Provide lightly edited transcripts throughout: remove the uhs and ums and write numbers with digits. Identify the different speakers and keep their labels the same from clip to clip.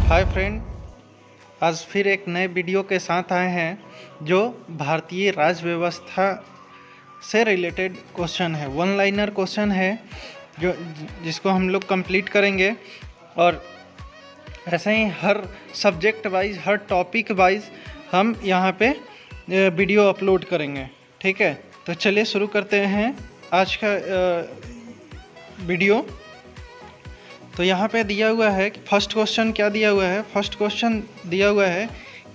Speaker 1: Hi friend, आज फिर एक नए वीडियो के साथ आए हैं जो भारतीय राज्य व्यवस्था से रिलेटेड क्वेश्चन है। वन लाइनर क्वेश्चन है जिसको हम लोग कंप्लीट करेंगे और ऐसे ही हर सब्जेक्ट वाइज, हर टॉपिक वाइज हम यहाँ पे वीडियो अपलोड करेंगे। ठीक है, तो चलिए शुरू करते हैं आज का वीडियो। तो यहाँ पे दिया हुआ है कि फर्स्ट क्वेश्चन क्या दिया हुआ है। फर्स्ट क्वेश्चन दिया हुआ है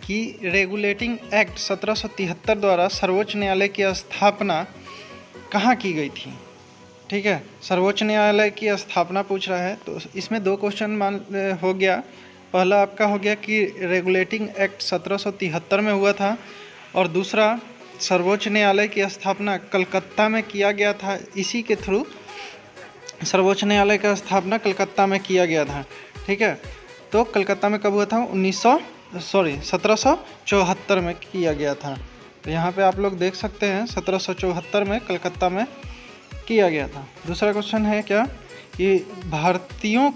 Speaker 1: कि रेगुलेटिंग एक्ट 1773 द्वारा सर्वोच्च न्यायालय की स्थापना कहाँ की गई थी। ठीक है, सर्वोच्च न्यायालय की स्थापना पूछ रहा है। तो इसमें दो क्वेश्चन हो गया। पहला आपका हो गया कि रेगुलेटिंग एक्ट 1773 में हुआ था, और दूसरा सर्वोच्च न्यायालय की स्थापना कलकत्ता में किया गया था। इसी के थ्रू सर्वोच्च न्यायालय का स्थापना कलकत्ता में किया गया था। ठीक है, तो कलकत्ता में कब हुआ था? 1774 में किया गया था। तो यहाँ पे आप लोग देख सकते हैं 1774 में कलकत्ता में किया गया था। दूसरा क्वेश्चन है क्या कि भारतीयों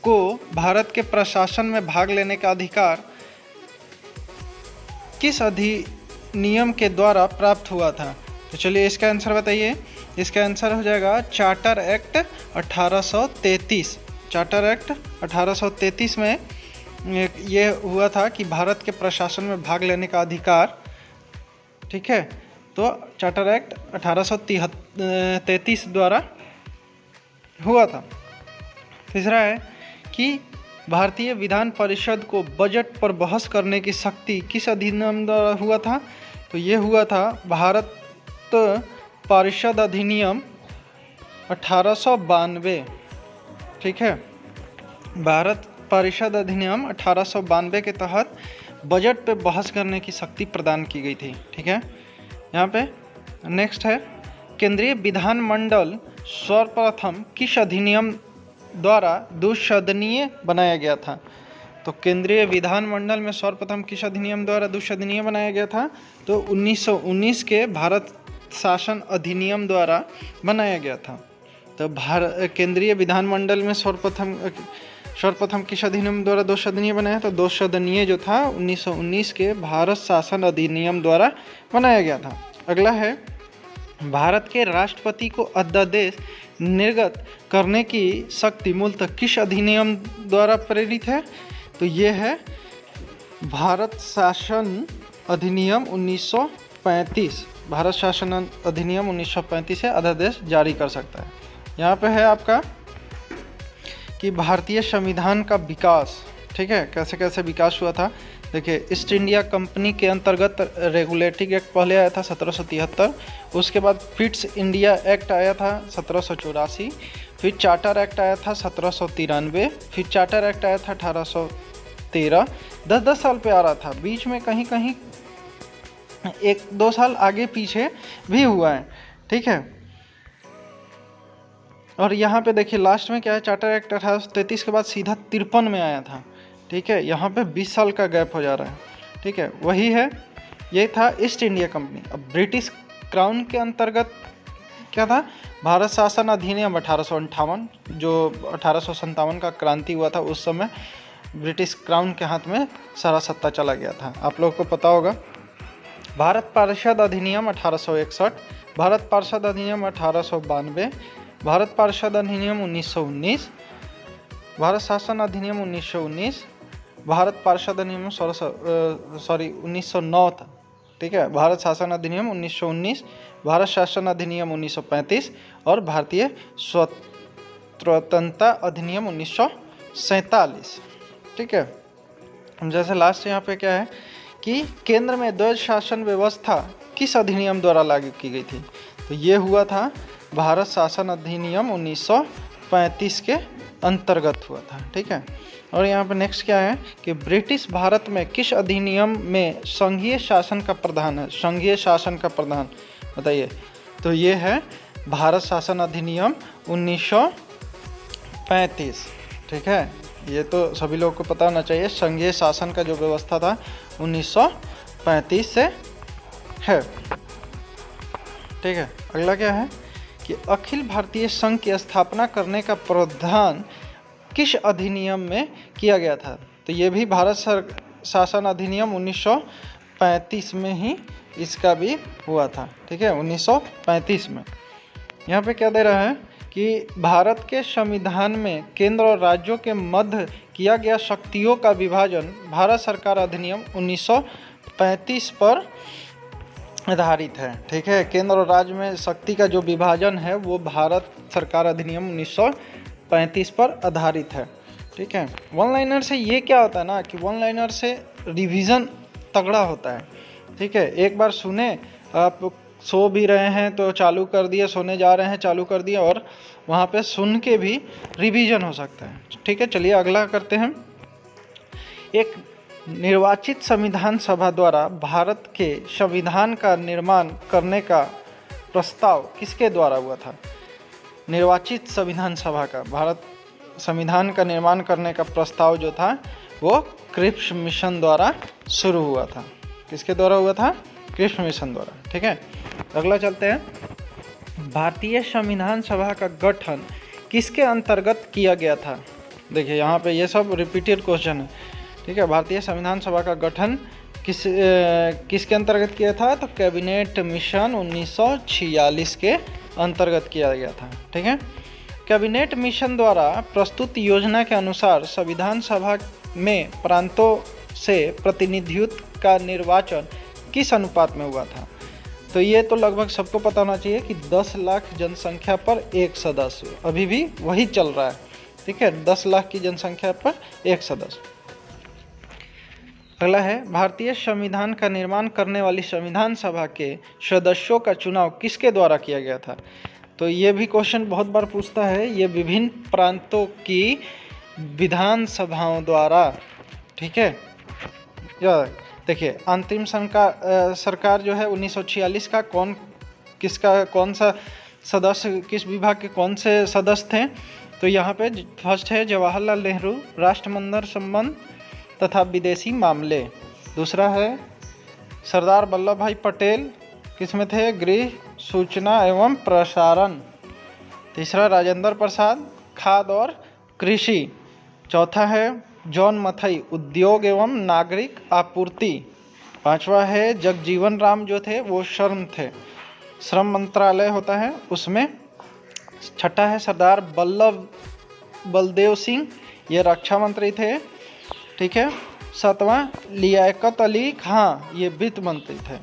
Speaker 1: को भारत के प्रशासन में भाग लेने का अधिकार किस अधिनियम के द्वारा प्राप्त हुआ था। तो चलिए इसका आंसर बताइए। इसका आंसर हो जाएगा चार्टर एक्ट 1833। चार्टर एक्ट 1833 में ये हुआ था कि भारत के प्रशासन में भाग लेने का अधिकार। ठीक है, तो चार्टर एक्ट 1833 द्वारा हुआ था। तीसरा है कि भारतीय विधान परिषद को बजट पर बहस करने की शक्ति किस अधिनियम द्वारा हुआ था। तो ये हुआ था भारत परिषद अधिनियम 1892। ठीक है, भारत परिषद अधिनियम 1892 के तहत बजट पे बहस करने की शक्ति प्रदान की गई थी। ठीक है, यहाँ पे नेक्स्ट है केंद्रीय विधानमंडल सर्वप्रथम किस अधिनियम द्वारा दुसदनीय बनाया गया था। तो केंद्रीय विधानमंडल में सर्वप्रथम किस अधिनियम द्वारा दुसदनीय बनाया गया था। तो 1919 के भारत शासन अधिनियम द्वारा बनाया गया था। तो केंद्रीय विधानमंडल में सर्वप्रथम किस अधिनियम द्वारा दो सदनीय बनाया। तो दो सदनीय जो था 1919 के भारत शासन अधिनियम द्वारा बनाया गया था। अगला है भारत के राष्ट्रपति को अध्यादेश निर्गत करने की शक्ति मूलतः किस अधिनियम द्वारा प्रेरित है। तो ये है भारत शासन अधिनियम 1935। भारत शासन अधिनियम 1935 से अध्यादेश जारी कर सकता है। यहाँ पे है आपका कि भारतीय संविधान का विकास। ठीक है, कैसे कैसे विकास हुआ था। देखिए, ईस्ट इंडिया कंपनी के अंतर्गत रेगुलेटिंग एक्ट पहले आया था 1773। उसके बाद फिट्स इंडिया एक्ट आया था 1784। फिर चार्टर एक्ट आया था 1793। फिर चार्टर एक्ट आया था 1813। 10-10 साल पे आ रहा था। बीच में कहीं कहीं 1-2 साल आगे पीछे भी हुआ है। ठीक है, और यहाँ पे देखिए लास्ट में क्या है, चार्टर एक्ट 1833 के बाद सीधा 53 में आया था। ठीक है, यहाँ पे 20 साल का गैप हो जा रहा है। ठीक है, वही है, ये था ईस्ट इंडिया कंपनी। अब ब्रिटिश क्राउन के अंतर्गत क्या था, भारत शासन अधिनियम 1858, जो 1857 का क्रांति हुआ था। उस समय ब्रिटिश क्राउन के हाथ में सारा सत्ता चला गया था, आप लोगों को पता होगा। भारत परिषद अधिनियम 1861, भारत परिषद अधिनियम 1892, भारत परिषद अधिनियम 1919, भारत शासन अधिनियम 1919, भारत परिषद अधिनियम 1909 था। ठीक है, भारत शासन अधिनियम 1919, भारत शासन अधिनियम 1935 और भारतीय स्वतंत्रता अधिनियम 1947। ठीक है, जैसे लास्ट यहाँ पे क्या है कि केंद्र में द्वैध शासन व्यवस्था किस अधिनियम द्वारा लागू की गई थी। तो ये हुआ था भारत शासन अधिनियम 1935 के अंतर्गत हुआ था। ठीक है, और यहाँ पे नेक्स्ट क्या है कि ब्रिटिश भारत में किस अधिनियम में संघीय शासन का प्रधान है। संघीय शासन का प्रधान बताइए। तो ये है भारत शासन अधिनियम 1935। ठीक है, ये तो सभी लोगों को पता होना चाहिए। संघीय शासन का जो व्यवस्था था 1935 से है। ठीक है, अगला क्या है कि अखिल भारतीय संघ की स्थापना करने का प्रावधान किस अधिनियम में किया गया था। तो ये भी भारत शासन अधिनियम 1935 में ही इसका भी हुआ था। ठीक है, 1935 में। यहाँ पे क्या दे रहा है कि भारत के संविधान में केंद्र और राज्यों के मध्य किया गया शक्तियों का विभाजन भारत सरकार अधिनियम 1935 पर आधारित है। ठीक है, केंद्र और राज्य में शक्ति का जो विभाजन है वो भारत सरकार अधिनियम 1935 पर आधारित है। ठीक है, वन लाइनर से ये क्या होता है ना कि वन लाइनर से रिवीजन तगड़ा होता है। ठीक है, एक बार सुने, आप सो भी रहे हैं तो चालू कर दिए, सोने जा रहे हैं चालू कर दिया, और वहाँ पे सुन के भी रिवीजन हो सकता है। ठीक है, चलिए अगला करते हैं। एक निर्वाचित संविधान सभा द्वारा भारत के संविधान का निर्माण करने का प्रस्ताव किसके द्वारा हुआ था? निर्वाचित संविधान सभा का भारत संविधान का निर्माण करने का प्रस्ताव जो था वो क्रिप्स मिशन द्वारा शुरू हुआ था। किसके द्वारा हुआ था? क्रिप्स मिशन द्वारा। ठीक है, अगला चलते हैं। भारतीय संविधान सभा का गठन किसके अंतर्गत किया गया था? देखिए यहाँ पे ये सब रिपीटेड क्वेश्चन है। ठीक है, भारतीय संविधान सभा का गठन किसके अंतर्गत किया था? तो कैबिनेट मिशन 1946 के अंतर्गत किया गया था। ठीक है, कैबिनेट मिशन द्वारा प्रस्तुत योजना के अनुसार संविधान सभा में प्रांतों से प्रतिनिधित्व का निर्वाचन किस अनुपात में हुआ था? तो ये तो लगभग सबको पता होना चाहिए कि 10 लाख जनसंख्या पर एक सदस्य, अभी भी वही चल रहा है। ठीक है, 10 लाख की जनसंख्या पर एक सदस्य। अगला है, भारतीय संविधान का निर्माण करने वाली संविधान सभा के सदस्यों का चुनाव किसके द्वारा किया गया था? तो ये भी क्वेश्चन बहुत बार पूछता है। ये विभिन्न प्रांतों की विधान सभाओं द्वारा। ठीक है, देखिए अंतरिम सरकार जो है 1946 का कौन सा सदस्य, किस विभाग के कौन से सदस्य थे? तो यहाँ पे फर्स्ट है जवाहरलाल नेहरू, राष्ट्रमंडल संबंध तथा विदेशी मामले। दूसरा है सरदार वल्लभ भाई पटेल, किसमें थे? गृह, सूचना एवं प्रसारण। तीसरा राजेंद्र प्रसाद, खाद्य और कृषि। चौथा है जॉन मथई, उद्योग एवं नागरिक आपूर्ति। पांचवा है जगजीवन राम, जो थे वो श्रम मंत्रालय होता है उसमें। छठा है सरदार बलदेव सिंह, ये रक्षा मंत्री थे। ठीक है, सातवां लियाकत अली खां, ये वित्त मंत्री थे।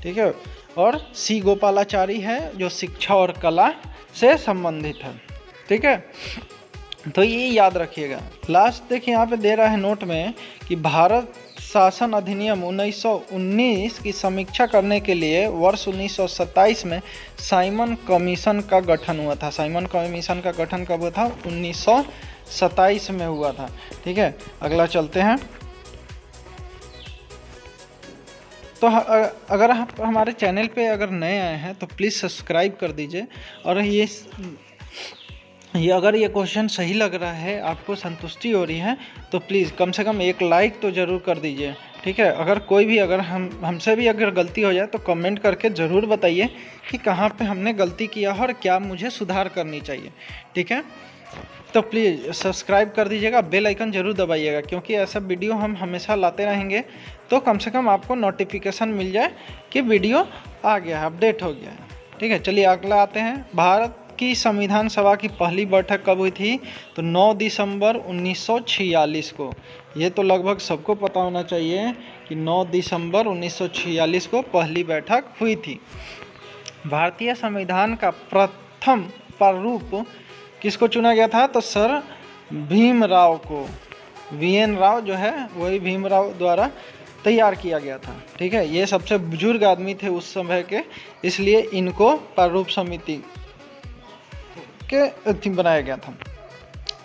Speaker 1: ठीक है, और सी गोपालाचारी है जो शिक्षा और कला से संबंधित है। ठीक है, तो ये याद रखिएगा। लास्ट देखिए यहाँ पे दे रहा है नोट में कि भारत शासन अधिनियम 1919 की समीक्षा करने के लिए वर्ष 1927 में साइमन कमीशन का गठन हुआ था। साइमन कमीशन का गठन कब हुआ था? 1927 में हुआ था। ठीक है, अगला चलते हैं। तो अगर आप हमारे चैनल पे अगर नए आए हैं तो प्लीज़ सब्सक्राइब कर दीजिए। और ये अगर ये क्वेश्चन सही लग रहा है, आपको संतुष्टि हो रही है, तो प्लीज़ कम से कम एक लाइक तो ज़रूर कर दीजिए। ठीक है, अगर कोई भी हमसे भी अगर गलती हो जाए तो कमेंट करके ज़रूर बताइए कि कहाँ पे हमने गलती किया है और क्या मुझे सुधार करनी चाहिए। ठीक है, तो प्लीज़ सब्सक्राइब कर दीजिएगा, बेल आइकन ज़रूर दबाइएगा, क्योंकि ऐसा वीडियो हम हमेशा लाते रहेंगे तो कम से कम आपको नोटिफिकेशन मिल जाए कि वीडियो आ गया है, अपडेट हो गया है। ठीक है, चलिए अगला आते हैं। भारत की संविधान सभा की पहली बैठक कब हुई थी? तो 9 दिसंबर 1946 को। ये तो लगभग सबको पता होना चाहिए कि 9 दिसंबर 1946 को पहली बैठक हुई थी। भारतीय संविधान का प्रथम प्रारूप किसको चुना गया था? तो सर भीमराव को, VN राव जो है वही भीमराव द्वारा तैयार किया गया था। ठीक है, ये सबसे बुजुर्ग आदमी थे उस समय के, इसलिए इनको प्रारूप समिति के थीम बनाया गया था।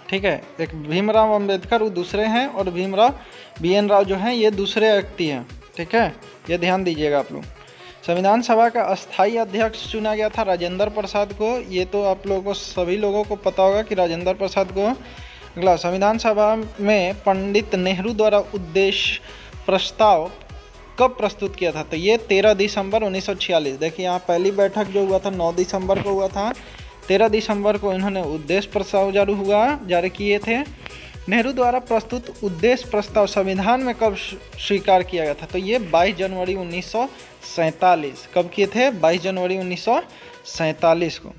Speaker 1: ठीक है, एक भीमराव अंबेडकर वो दूसरे हैं और भीमराव VN राव जो हैं ये दूसरे व्यक्ति हैं। ठीक है, ये ध्यान दीजिएगा आप लोग। संविधान सभा का अस्थायी अध्यक्ष चुना गया था राजेंद्र प्रसाद को। ये तो आप लोगों को सभी लोगों को पता होगा कि राजेंद्र प्रसाद को। अगला, संविधान सभा में पंडित नेहरू द्वारा उद्देश्य प्रस्ताव कब प्रस्तुत किया था? तो ये 13 दिसंबर 1946। देखिए यहाँ पहली बैठक जो हुआ था 9 दिसंबर को हुआ था। 13 दिसंबर को इन्होंने उद्देश्य प्रस्ताव जारी किए थे। नेहरू द्वारा प्रस्तुत उद्देश्य प्रस्ताव संविधान में कब स्वीकार किया गया था? तो ये 22 जनवरी 1947। कब किए थे? 22 जनवरी 1947 को।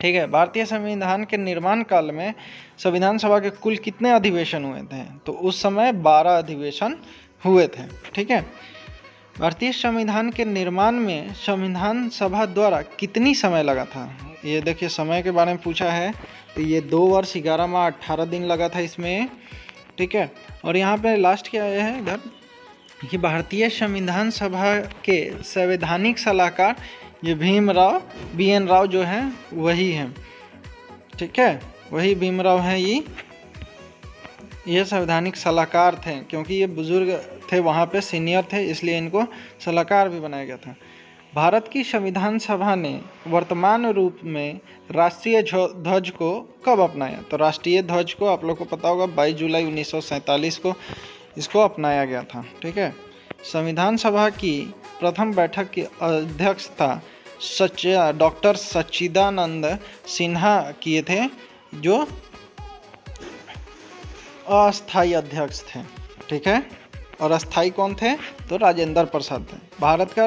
Speaker 1: ठीक है। भारतीय संविधान के निर्माण काल में संविधान सभा के कुल कितने अधिवेशन हुए थे? तो उस समय 12 अधिवेशन हुए थे। ठीक है। भारतीय संविधान के निर्माण में संविधान सभा द्वारा कितनी समय लगा था? ये देखिए समय के बारे में पूछा है, तो ये 2 वर्ष 11 माह 18 दिन लगा था इसमें। ठीक है। और यहाँ पे लास्ट क्या है इधर कि भारतीय संविधान सभा के संवैधानिक सलाहकार ये भीमराव BN राव जो है वही हैं। ठीक है, वही भीमराव हैं। ये संवैधानिक सलाहकार थे, क्योंकि ये बुजुर्ग थे, वहाँ पे सीनियर थे, इसलिए इनको सलाहकार भी बनाया गया था। भारत की संविधान सभा ने वर्तमान रूप में राष्ट्रीय ध्वज को कब अपनाया? तो राष्ट्रीय ध्वज को आप लोग को पता होगा 22 जुलाई 1947 को इसको अपनाया गया था। ठीक है। संविधान सभा की प्रथम बैठक की अध्यक्षता डॉक्टर सच्चिदानंद सिन्हा किए थे, जो अस्थायी अध्यक्ष थे। ठीक है। और अस्थायी कौन थे? तो राजेंद्र प्रसाद थे। भारत का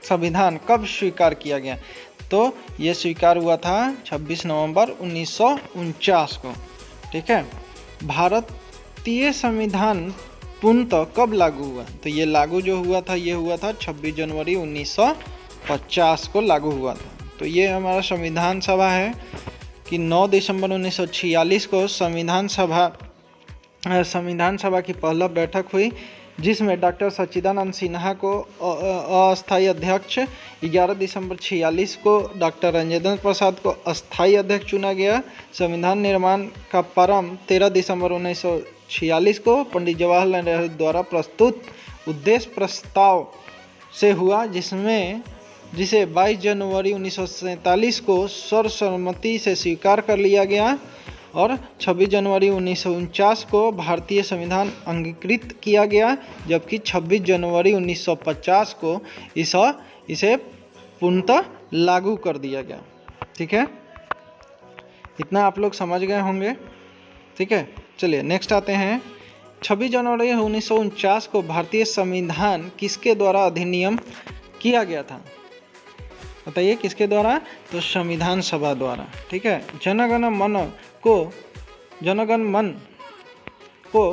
Speaker 1: संविधान कब स्वीकार किया गया? तो ये स्वीकार हुआ था 26 नवंबर 1949 को। ठीक है। भारतीय संविधान पूर्णतः कब लागू हुआ? तो ये लागू जो हुआ था ये हुआ था 26 जनवरी 1950 को लागू हुआ था। तो ये हमारा संविधान सभा है कि 9 दिसंबर 1946 को संविधान सभा की पहला बैठक हुई, जिसमें डॉक्टर सच्चिदानंद सिन्हा को अस्थायी अध्यक्ष, 11 दिसंबर 1946 को डॉक्टर राजेंद्र प्रसाद को अस्थायी अध्यक्ष चुना गया। संविधान निर्माण का प्रारंभ 13 दिसंबर 1946 को पंडित जवाहरलाल नेहरू द्वारा प्रस्तुत उद्देश्य प्रस्ताव से हुआ, जिसे 22 जनवरी 1947 को सर्वसम्मति से स्वीकार कर लिया गया और 26 जनवरी 1949 को भारतीय संविधान अंगीकृत किया गया, जबकि 26 जनवरी 1950 को इसे पूर्णतः लागू कर दिया गया। ठीक है, इतना आप लोग समझ गए होंगे। ठीक है, चलिए नेक्स्ट आते हैं। 26 जनवरी 1949 को भारतीय संविधान किसके द्वारा अधिनियम किया गया था? बताइए किसके द्वारा? तो संविधान सभा द्वारा। ठीक है। जनगण मन को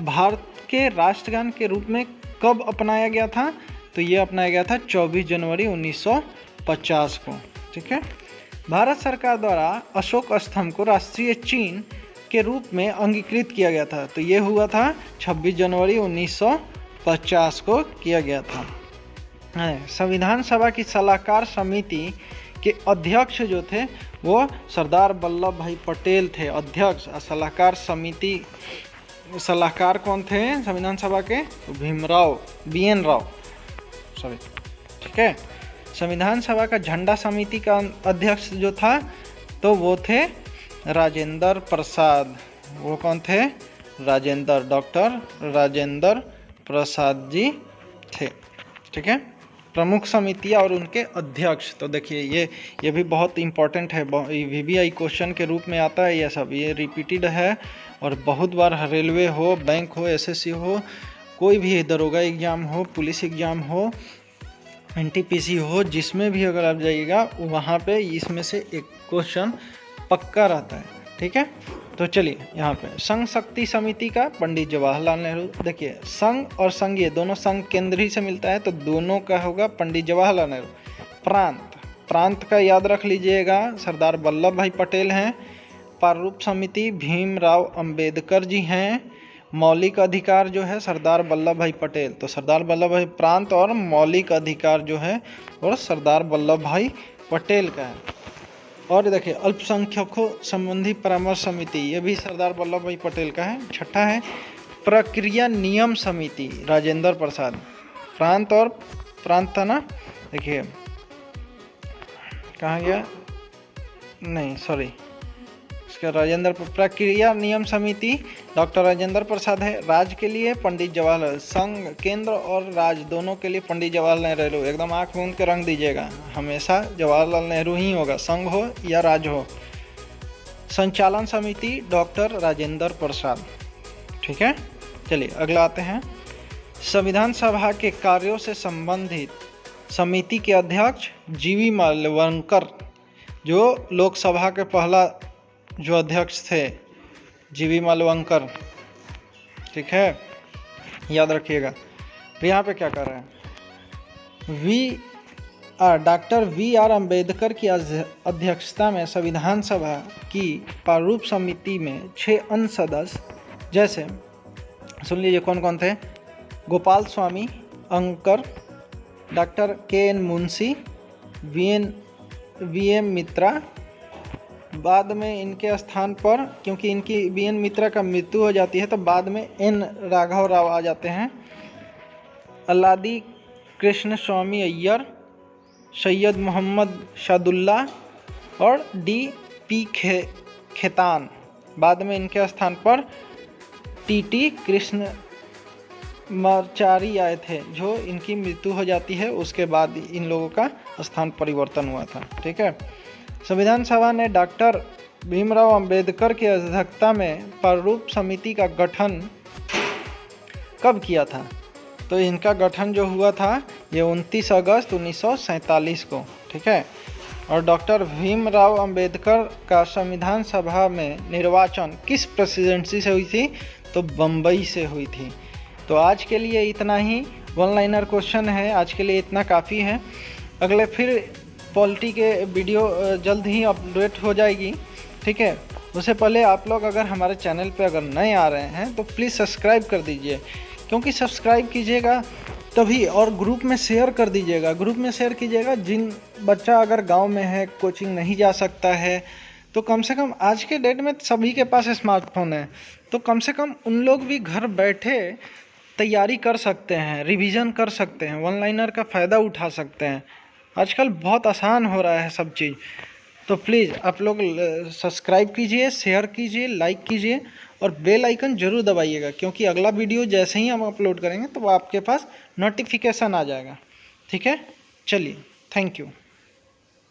Speaker 1: भारत के राष्ट्रगान के रूप में कब अपनाया गया था? तो ये अपनाया गया था 24 जनवरी 1950 को। ठीक है। भारत सरकार द्वारा अशोक स्तंभ को राष्ट्रीय चिन्ह के रूप में अंगीकृत किया गया था। तो ये हुआ था 26 जनवरी 1950 को किया गया था। संविधान सभा की सलाहकार समिति के अध्यक्ष जो थे वो सरदार वल्लभ भाई पटेल थे अध्यक्ष। सलाहकार समिति सलाहकार कौन थे संविधान सभा के? तो भीमराव BN राव सॉरी। ठीक है। संविधान सभा का झंडा समिति का अध्यक्ष जो था तो वो थे राजेंद्र प्रसाद। वो कौन थे? डॉक्टर राजेंद्र प्रसाद जी थे। ठीक है। प्रमुख समितियाँ और उनके अध्यक्ष, तो देखिए ये भी बहुत इम्पोर्टेंट है, VVI क्वेश्चन के रूप में आता है। ये सब ये रिपीटेड है और बहुत बार रेलवे हो, बैंक हो, SSC हो, कोई भी दरोगा एग्ज़ाम हो, पुलिस एग्ज़ाम हो, NTPC हो, जिसमें भी अगर आप जाइएगा वहाँ पे इसमें से एक क्वेश्चन पक्का रहता है। ठीक है। तो चलिए यहाँ पे संघ शक्ति समिति का पंडित जवाहरलाल नेहरू। देखिए संघ और संघीय दोनों संघ केंद्रीय से मिलता है, तो दोनों का होगा पंडित जवाहरलाल नेहरू। प्रांत का याद रख लीजिएगा, सरदार वल्लभ भाई पटेल हैं। प्रारूप समिति भीमराव अंबेडकर जी हैं। मौलिक अधिकार जो है सरदार वल्लभ भाई पटेल। तो सरदार वल्लभ भाई प्रांत और मौलिक अधिकार जो है और सरदार वल्लभ भाई पटेल का है। और देखिए अल्पसंख्यकों संबंधी परामर्श समिति, ये भी सरदार वल्लभ भाई पटेल का है। छठा है प्रक्रिया नियम समिति, राजेंद्र प्रसाद। प्रांत था ना, देखिए कहाँ गया, नहीं सॉरी, इसका प्रक्रिया नियम समिति डॉक्टर राजेंद्र प्रसाद है। राज्य के लिए पंडित जवाहरलाल, संघ केंद्र और राज्य दोनों के लिए पंडित जवाहरलाल नेहरू। एकदम आँख मूंद के रंग दीजिएगा, हमेशा जवाहरलाल नेहरू ही होगा, संघ हो या राज्य हो। संचालन समिति डॉक्टर राजेंद्र प्रसाद। ठीक है, चलिए अगला आते हैं। संविधान सभा के कार्यों से संबंधित समिति के अध्यक्ष जीवी मालवंकर, जो लोकसभा के पहला जो अध्यक्ष थे जीवी मालवंकर। ठीक है, याद रखिएगा। तो यहाँ पे क्या कर रहे हैं, डॉक्टर वी.आर. अम्बेडकर की अध्यक्षता में संविधान सभा की प्रारूप समिति में 6 अन्य सदस्य, जैसे सुन लीजिए कौन कौन थे, गोपाल स्वामी अंकर, डॉक्टर के.एन. मुंशी, वी.एम. मित्रा। बाद में इनके स्थान पर, क्योंकि इनकी वी.एन. मित्रा का मृत्यु हो जाती है, तो बाद में एन. राघव राव आ जाते हैं, अल्लादी कृष्ण स्वामी अय्यर, सैयद मोहम्मद शादुल्ला और डी.पी. खेतान। बाद में इनके स्थान पर टी.टी. कृष्ण माचारी आए थे, जो इनकी मृत्यु हो जाती है, उसके बाद इन लोगों का स्थान परिवर्तन हुआ था। ठीक है, संविधान सभा ने डॉक्टर भीमराव अंबेडकर की अध्यक्षता में प्रारूप समिति का गठन कब किया था? तो इनका गठन जो हुआ था ये 29 अगस्त 1947 को। ठीक है, और डॉक्टर भीमराव अंबेडकर का संविधान सभा में निर्वाचन किस प्रेसिडेंसी से हुई थी? तो बम्बई से हुई थी। तो आज के लिए इतना ही, वन लाइनर क्वेश्चन है, आज के लिए इतना काफ़ी है। अगले फिर पॉलिटी के वीडियो जल्द ही अपडेट हो जाएगी। ठीक है, उससे पहले आप लोग अगर हमारे चैनल पे अगर नए आ रहे हैं तो प्लीज़ सब्सक्राइब कर दीजिए, क्योंकि सब्सक्राइब कीजिएगा तभी, और ग्रुप में शेयर कर दीजिएगा, ग्रुप में शेयर कीजिएगा। जिन बच्चा अगर गांव में है, कोचिंग नहीं जा सकता है, तो कम से कम आज के डेट में सभी के पास स्मार्टफोन है, तो कम से कम उन लोग भी घर बैठे तैयारी कर सकते हैं, रिवीजन कर सकते हैं, वन लाइनर का फ़ायदा उठा सकते हैं। आजकल बहुत आसान हो रहा है सब चीज़। तो प्लीज़ आप लोग सब्सक्राइब कीजिए, शेयर कीजिए, लाइक कीजिए और बेल आइकन ज़रूर दबाइएगा, क्योंकि अगला वीडियो जैसे ही हम अपलोड करेंगे तो वो आपके पास नोटिफिकेशन आ जाएगा। ठीक है, चलिए, थैंक यू।